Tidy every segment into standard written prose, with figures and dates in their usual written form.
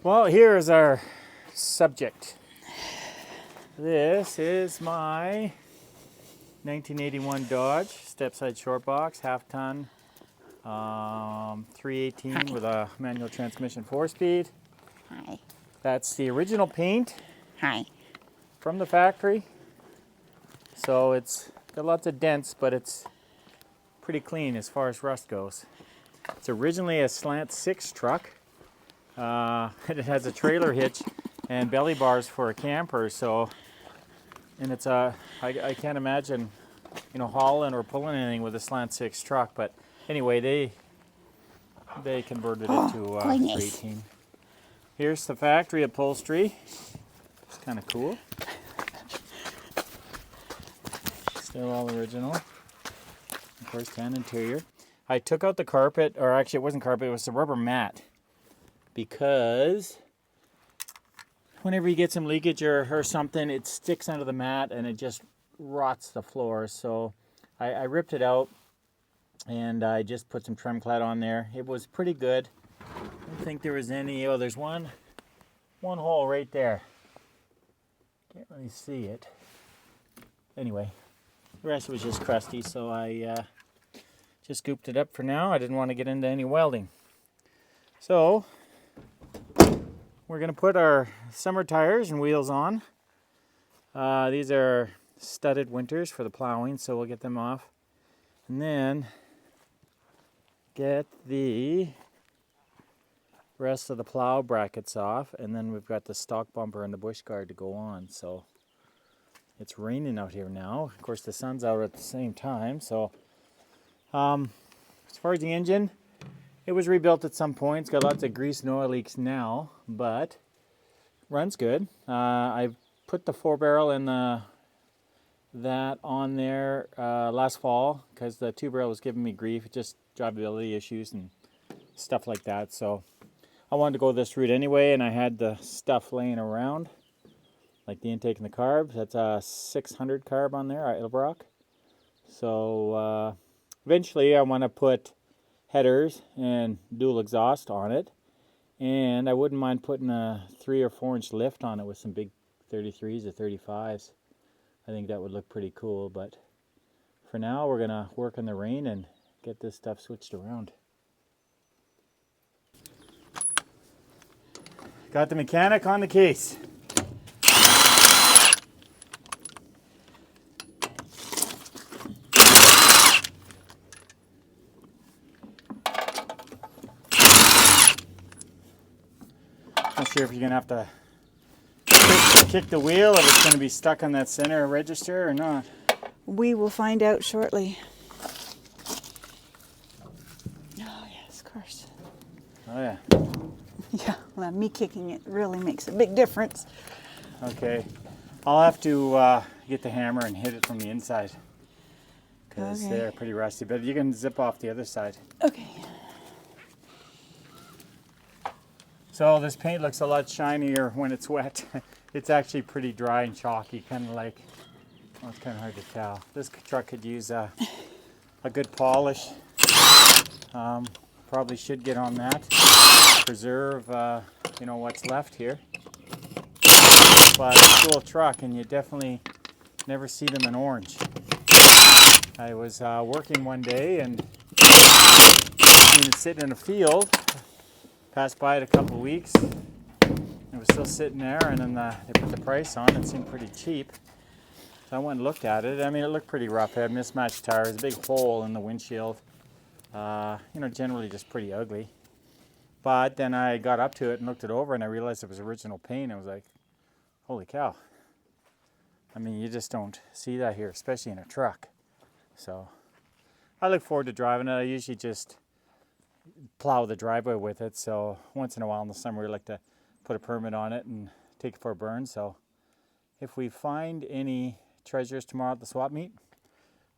Well, here is our subject. This is my 1981 Dodge step-side short box, half-ton, 318 with a manual transmission 4-speed. Hi. That's the original paint Hi. from the factory. So it's got lots of dents, but it's pretty clean as far as rust goes. It's originally a slant 6 truck. It has a trailer hitch and belly bars for a camper, so, and it's I can't imagine, hauling or pulling anything with a slant 6 truck, but anyway, they converted it to 318. Here's the factory upholstery. It's kind of cool. Still all original. Of course, tan interior. I took out the carpet, or actually it wasn't carpet, it was the rubber mat, because whenever you get some leakage or something, it sticks under the mat and it just rots the floor. So I ripped it out and I just put some trim clad on there. It was pretty good. I don't think there was any. Oh, there's one hole right there. Can't really see it. Anyway, the rest was just crusty, so I just scooped it up for now. I didn't want to get into any welding. So we're going to put our summer tires and wheels on. These are studded winters for the plowing, so we'll get them off. And then get the rest of the plow brackets off. And then we've got the stock bumper and the bush guard to go on. So it's raining out here now. Of course, the sun's out at the same time. So as far as the engine, it was rebuilt at some point. It's got lots of grease and oil leaks now, but runs good. I put the 4-barrel and that on there last fall because the 2-barrel was giving me grief, just drivability issues and stuff like that. So I wanted to go this route anyway, and I had the stuff laying around, like the intake and the carbs. That's a 600 carb on there, Edelbrock. So eventually I want to put headers and dual exhaust on it, and I wouldn't mind putting a 3 or 4 inch lift on it with some big 33s or 35s. I think that would look pretty cool, but for now we're gonna work in the rain and get this stuff switched around. Got the mechanic on the case. Not sure if you're gonna have to kick the wheel, if it's gonna be stuck on that center register or not. We will find out shortly. Oh, yes, of course. Oh yeah. Yeah, well, me kicking it really makes a big difference. Okay. I'll have to get the hammer and hit it from the inside because Okay. they're pretty rusty, but you can zip off the other side. Okay. So this paint looks a lot shinier when it's wet. It's actually pretty dry and chalky, kind of like, well, it's kind of hard to tell. This truck could use a good polish. Probably should get on that. Preserve, what's left here. But it's a cool truck, and you definitely never see them in orange. I was working one day and seen it sitting in a field. Passed by it a couple of weeks. It was still sitting there, and then they put the price on. It seemed pretty cheap. So I went and looked at it. I mean, it looked pretty rough. It had mismatched tires, a big hole in the windshield. Generally just pretty ugly. But then I got up to it and looked it over, and I realized it was original paint. I was like, holy cow. I mean, you just don't see that here, especially in a truck. So I look forward to driving it. I usually just plow the driveway with it, so once in a while in the summer we like to put a permit on it and take it for a burn. So if we find any treasures tomorrow at the swap meet,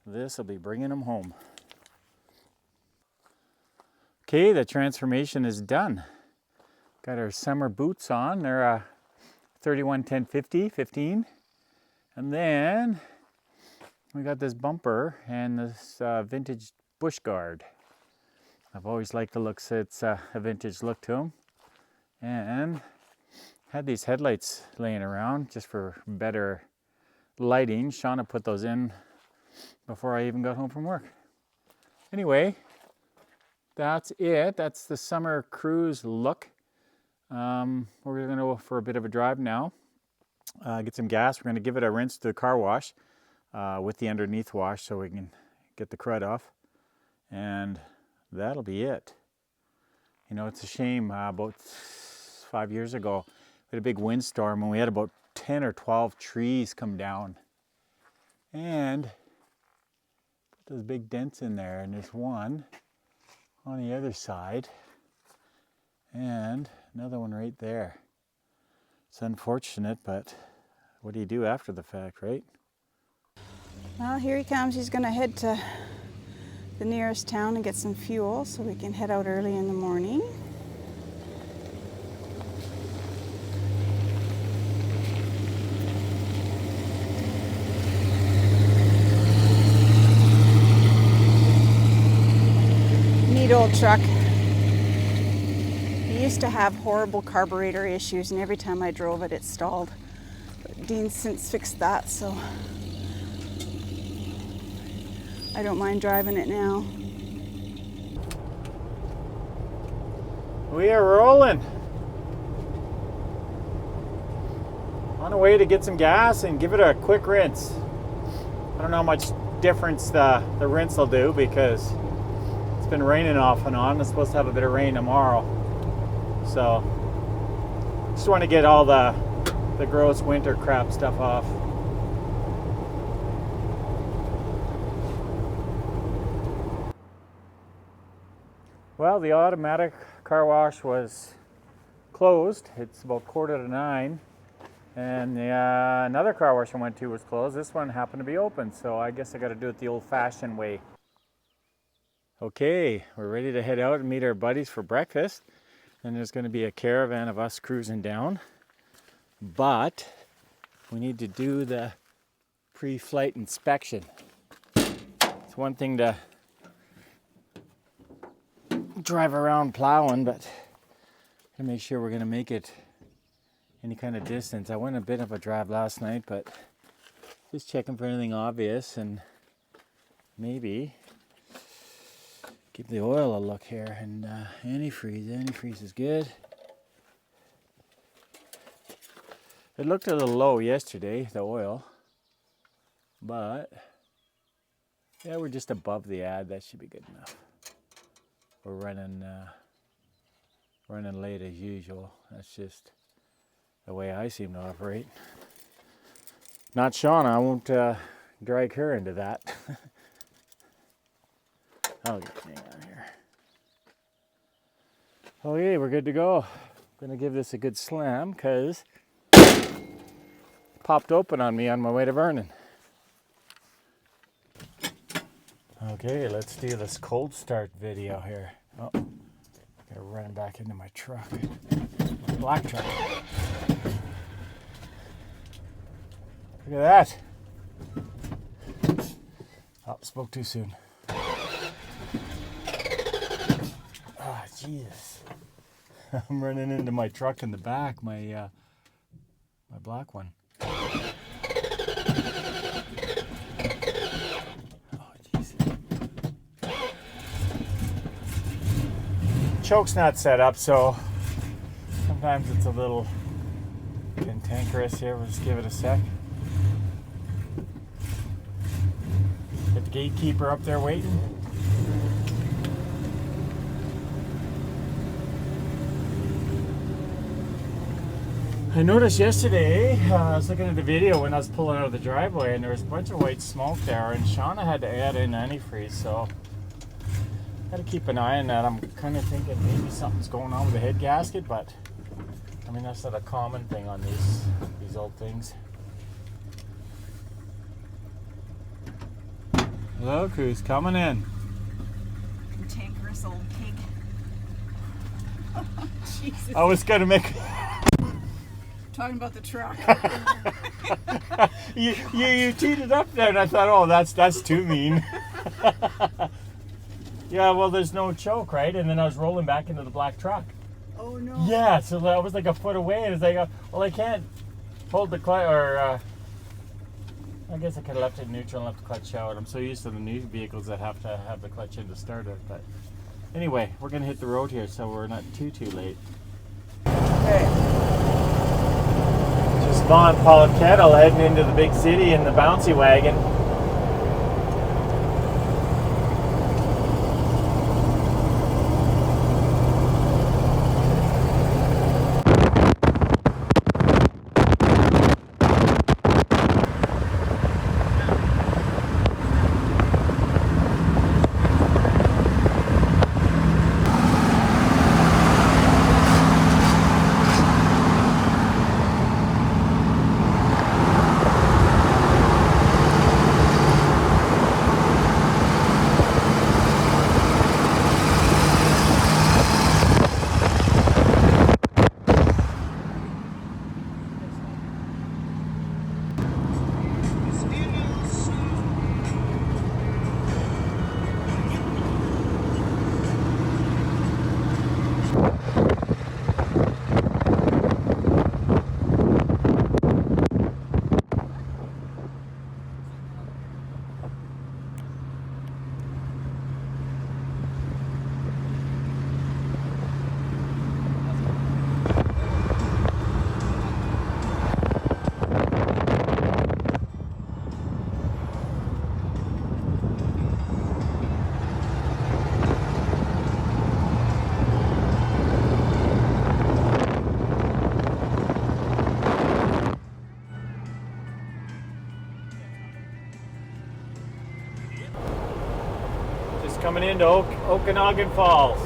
this will be bringing them home. Okay, the transformation is done. Got our summer boots on. They're 31-10-50, 15. And then we got this bumper and this vintage bush guard. I've always liked the looks. It's a vintage look to them. And Had these headlights laying around just for better lighting. Shauna put those in before I even got home from work. Anyway, that's it. That's the summer cruise look. We're going to go for a bit of a drive now. Get some gas. We're going to give it a rinse to the car wash with the underneath wash so we can get the crud off. And that'll be it. You know, it's a shame. About 5 years ago, we had a big windstorm and we had about 10 or 12 trees come down. And put those big dents in there. And there's one on the other side. And another one right there. It's unfortunate, but what do you do after the fact, right? Well, here he comes. He's going to head to the nearest town and get some fuel so we can head out early in the morning. Neat old truck. He used to have horrible carburetor issues, and every time I drove it, it stalled. But Dean's since fixed that, so I don't mind driving it now. We are rolling. On the way to get some gas and give it a quick rinse. I don't know how much difference the rinse will do because it's been raining off and on. It's supposed to have a bit of rain tomorrow. So just want to get all the gross winter crap stuff off. Well, the automatic car wash was closed. It's about 8:45, and another car wash I went to was closed. This one happened to be open, so I guess I got to do it the old-fashioned way. Okay, we're ready to head out and meet our buddies for breakfast. And there's going to be a caravan of us cruising down. But we need to do the pre-flight inspection. It's one thing to drive around plowing, but to make sure we're going to make it any kind of distance. I went a bit of a drive last night, but just checking for anything obvious and maybe give the oil a look here. And antifreeze is good. It looked a little low yesterday, the oil, but yeah, we're just above the ad. That should be good enough. We're running late as usual. That's just the way I seem to operate. Not Shauna. I won't drag her into that. I'll get hang on here. Okay, we're good to go. I'm gonna give this a good slam because popped open on me on my way to Vernon. Okay, let's do this cold start video here. Oh, gotta run back into my truck. Black truck. Look at that. Oh, spoke too soon. Ah, Jesus. I'm running into my truck in the back, my black one. Choke's not set up, so sometimes it's a little cantankerous here. We'll just give it a sec. Get the gatekeeper up there waiting. I noticed yesterday, I was looking at the video when I was pulling out of the driveway, and there was a bunch of white smoke there, and Shauna had to add in antifreeze, so gotta keep an eye on that. I'm kind of thinking maybe something's going on with the head gasket, but I mean that's not a common thing on these old things. Look who's coming in. Cantankerous old pig. Jesus. I was gonna make. Talking about the truck. you teed it up there, and I thought, oh, that's too mean. Yeah, well, there's no choke, right? And then I was rolling back into the black truck. Oh, Oh no. Yeah, so I was like a foot away, and it's like, well, I can't hold the clutch, or I guess I could have left it neutral and left the clutch out. I'm so used to the new vehicles that have to have the clutch in to start it. But anyway, we're gonna hit the road here, so we're not too late. Okay. Just Vaughn, Paul, and Kettle heading into the big city in the bouncy wagon. Just coming into Okanagan Falls.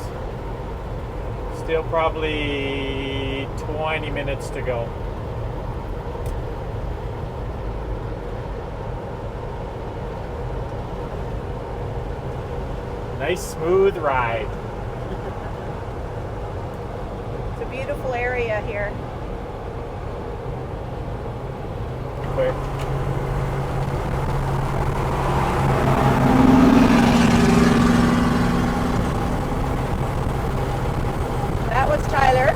Still probably 20 minutes to go. Nice smooth ride. It's a beautiful area here. Quick. That was Tyler.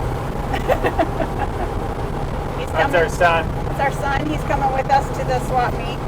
He's That's coming. our son. That's our son. He's coming with us to the swap meet.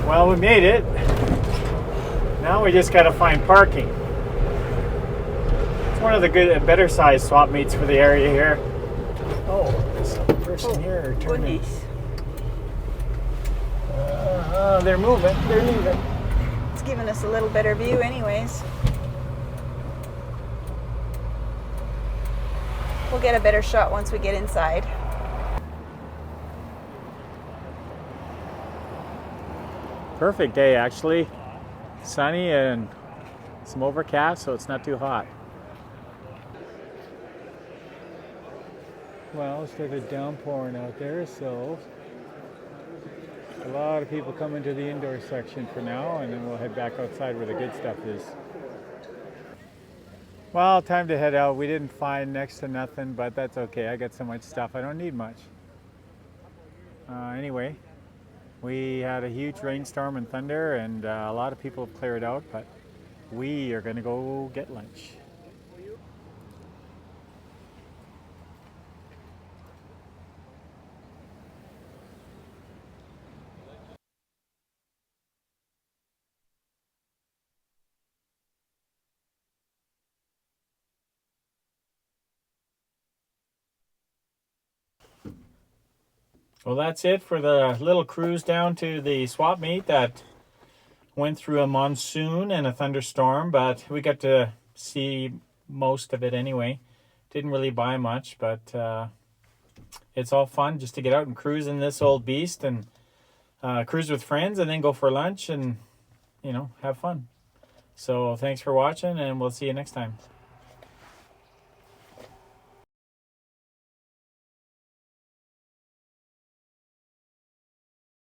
Well, we made it. Now we just gotta find parking. It's one of the good and better sized swap meets for the area here. Oh, there's a person here turning. Goodness. They're moving. They're leaving. It's giving us a little better view anyways. We'll get a better shot once we get inside. Perfect day, actually. Sunny and some overcast, so it's not too hot. Well, it started downpouring out there, so a lot of people come into the indoor section for now, and then we'll head back outside where the good stuff is. Well, time to head out. We didn't find next to nothing, but that's okay. I got so much stuff, I don't need much. Anyway, we had a huge rainstorm and thunder, and a lot of people have cleared out, but we are going to go get lunch. Well, that's it for the little cruise down to the swap meet that went through a monsoon and a thunderstorm, but we got to see most of it anyway. Didn't really buy much, but it's all fun just to get out and cruise in this old beast and cruise with friends and then go for lunch and, have fun. So thanks for watching, and we'll see you next time.